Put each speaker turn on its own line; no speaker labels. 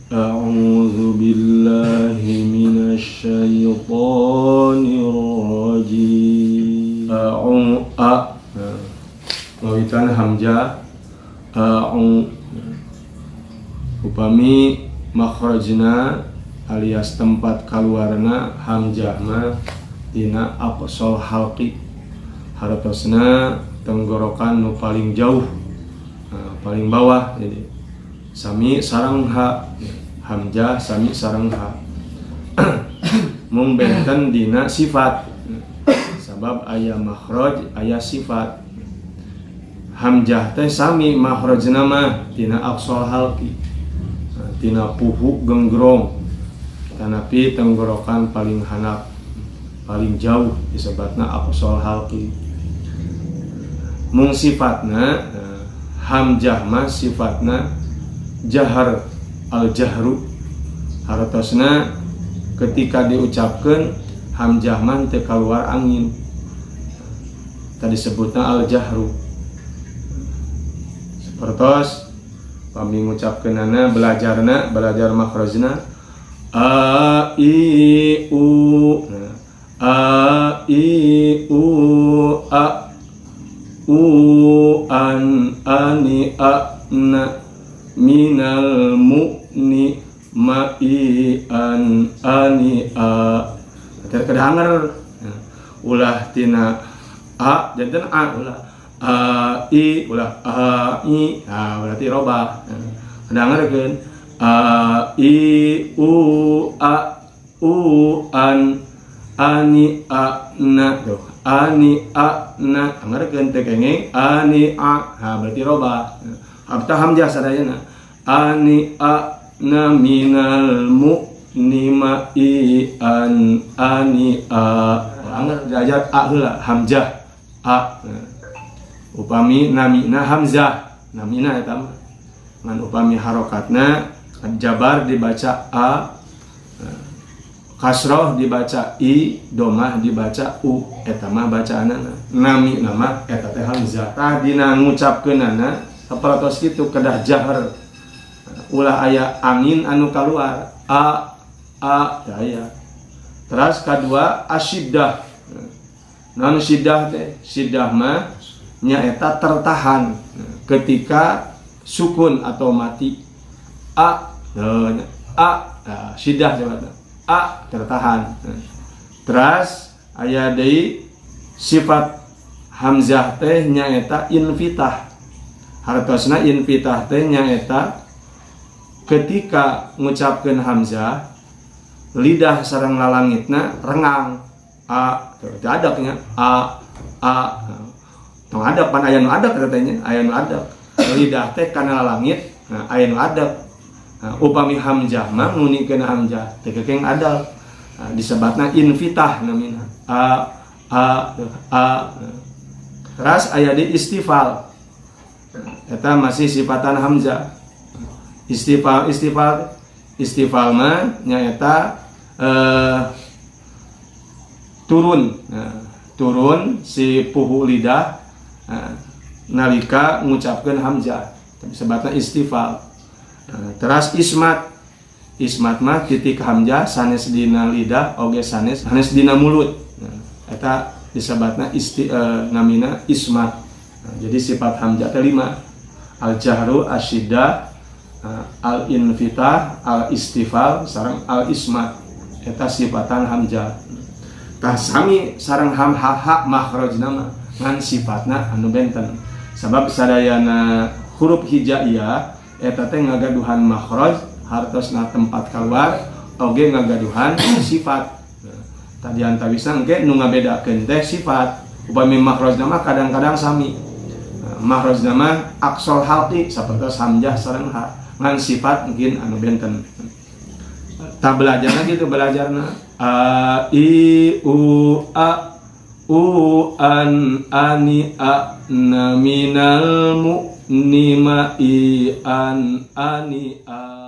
A'udzu billahi minasyaitonir rajim. Mawitan hamzah upami makhrajna alias tempat kaluarna hamzah mah dina aqsal halqi, hartosna tenggorokan nu paling jauh, paling bawah. Jadi sami sareng ha, hamzah sami sareng ha. Mung benten dina sifat, sabab aya makhraj aya sifat. Hamzah teh sami makhrajna mah dina aqsal halqi, dina puhu genggrong, tanapi tenggorokan paling handap, paling jauh disebutna aqsal halqi. Mung sifatna hamzah mah sifatna jahar, al-jahru, hartosna ketika diucapkan hamzah mah teu kaluar angin, tadi sebutna al-jahru. Sapertos pami ngucapkeunana belajar makhrajna a i u, a i u a u an ani a na minal mu'ni ma i an ani a. Kedahanger ulah tina a janten a ulah a i ulah a i, berarti robah. Kedahangerkeun a i u a u an ani a na tuh, ani a na angarkeun teh kenging ani a, berarti robah. Abta hamzah sadayana ani a na minal mu'ni ma i an ani a. Anggar derajat a heula hamzah a. Upami namina hamzah, namina eta mah ngan upami harokatna jabar dibaca a, kasroh dibaca i, domah dibaca u, eta mah bacaanana nami nama eta teh hamzah. Tah dina ngucapkeunana sapertos kitu kedah jahar, ulah aya angin anu kaluar a aya. Terus kadua asyiddah. Non syiddah teh, syiddah mah nyaeta tertahan ketika sukun atau mati. Syiddah sebutna a tertahan. Terus aya deui sifat hamzah teh nyaeta infitah. Hartosna infitah teh nyaeta ketika ngucapkeun hamzah lidah sareng lalangitna rengang a, teu adaknya a. Tong adab pan aya nu adab katanya, aya nu adab. Lidah teh kana lalangit, aya nu adab. Upami hamzah mah ngunikeun hamzah teu kekeng adab. Disebutna infitah namina a. Terus aya di istifal. Eta masih sifatan hamzah. Istifal mah nyaeta turun. Turun si puhu lidah nalika ngucapkeun hamzah, sebutna istifal. Terus ismat mah titik hamzah sanes dina lidah oge sanes dina mulut. Eta disebutna namina ismat. Jadi sifat hamzah teh 5: al-jahru, asyiddah, al-infitah, al-istifal sareng al-ismat. Eta sifatan hamzah. Tah sami sareng ha makhrajna mah ngan sifatna anu benten. Sabab sadayana huruf hijaiyah eta teh ngagaduhan makhraj, hartosna tempat kaluar, oge ngagaduhan sifat. Tadi antawisna engke nu ngabedakeun teh sifat. Upami makhrajna mah kadang-kadang sami. Makhrajna mah aqsal halqi sapertos hamzah sareng ha. Ngan sifat mungkin anu benten. Tah belajarna gitu belajarna a i u a u an ani a na minal mu'ni ma i an ani a.